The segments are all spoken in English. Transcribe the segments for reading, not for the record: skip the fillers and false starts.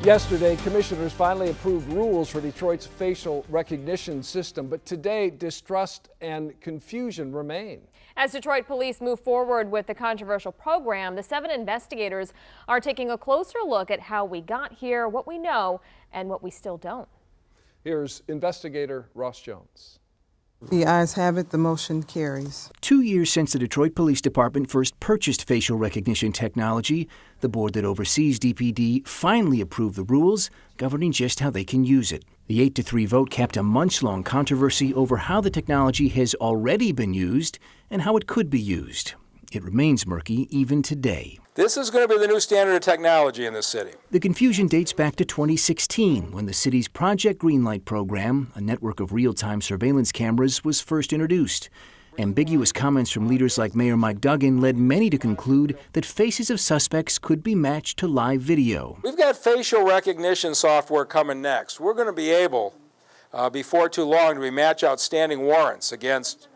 Yesterday, commissioners finally approved rules for Detroit's facial recognition system, but today distrust and confusion remain. As Detroit police move forward with the controversial program, the 7 investigators are taking a closer look at how we got here, what we know, and what we still don't. Here's investigator Ross Jones. The ayes have it. The motion carries. 2 years since the Detroit Police Department first purchased facial recognition technology, the board that oversees DPD finally approved the rules governing just how they can use it. The 8-3 vote capped a months-long controversy over how the technology has already been used and how it could be used. It remains murky even today. This is going to be the new standard of technology in this city. The confusion dates back to 2016, when the city's Project Greenlight program, a network of real-time surveillance cameras, was first introduced. Ambiguous comments from leaders like Mayor Mike Duggan led many to conclude that faces of suspects could be matched to live video. We've got facial recognition software coming next. We're going to be able, before too long, to match outstanding warrants against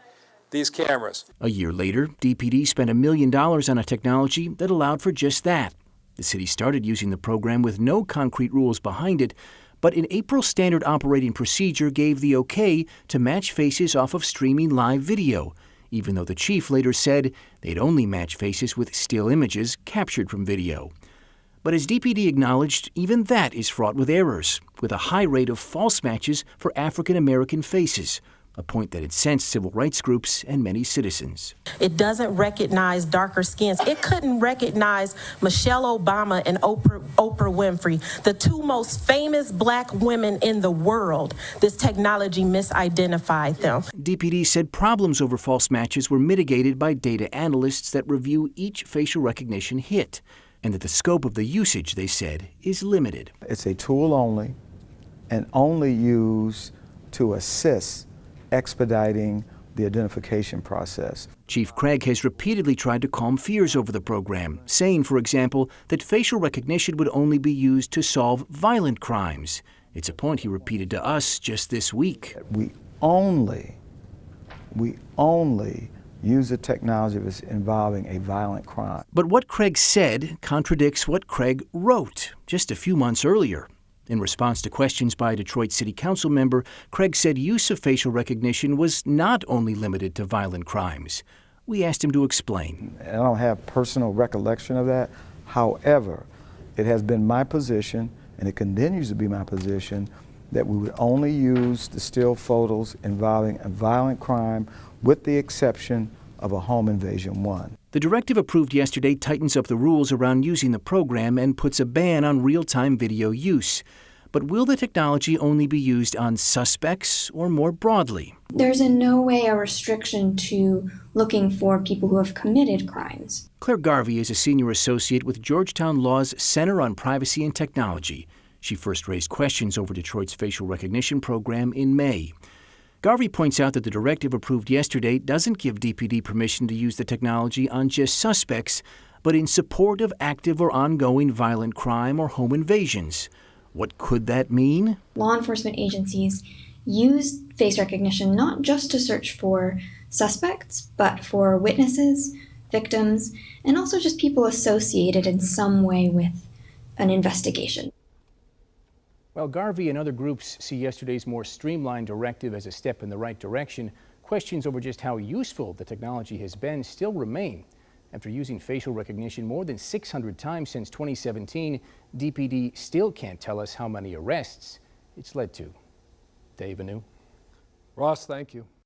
these cameras. A year later, DPD spent $1 million on a technology that allowed for just that. The city started using the program with no concrete rules behind it, but an April standard operating procedure gave the okay to match faces off of streaming live video, even though the chief later said they'd only match faces with still images captured from video. But as DPD acknowledged, even that is fraught with errors, with a high rate of false matches for African American faces, a point that incensed civil rights groups and many citizens. It doesn't recognize darker skins. It couldn't recognize Michelle Obama and Oprah Winfrey, the 2 most famous black women in the world. This technology misidentified them. DPD said problems over false matches were mitigated by data analysts that review each facial recognition hit, and that the scope of the usage, they said, is limited. It's a tool only, and only used to assist expediting the identification process. Chief Craig has repeatedly tried to calm fears over the program, saying, for example, that facial recognition would only be used to solve violent crimes. It's a point he repeated to us just this week. We only use the technology if it's involving a violent crime. But what Craig said contradicts what Craig wrote just a few months earlier. In response to questions by a Detroit City Council member, Craig said use of facial recognition was not only limited to violent crimes. We asked him to explain. I don't have personal recollection of that. However, it has been my position, and it continues to be my position, that we would only use the still photos involving a violent crime, with the exception of a home invasion one. The directive approved yesterday tightens up the rules around using the program and puts a ban on real-time video use. But will the technology only be used on suspects or more broadly? There's in no way a restriction to looking for people who have committed crimes. Claire Garvey is a senior associate with Georgetown Law's Center on Privacy and Technology. She first raised questions over Detroit's facial recognition program in May. Garvey points out that the directive approved yesterday doesn't give DPD permission to use the technology on just suspects, but in support of active or ongoing violent crime or home invasions. What could that mean? Law enforcement agencies use face recognition not just to search for suspects, but for witnesses, victims, and also just people associated in some way with an investigation. Well, Garvey and other groups see yesterday's more streamlined directive as a step in the right direction. Questions over just how useful the technology has been still remain. After using facial recognition more than 600 times since 2017, DPD still can't tell us how many arrests it's led to. Dave Anu. Ross, thank you.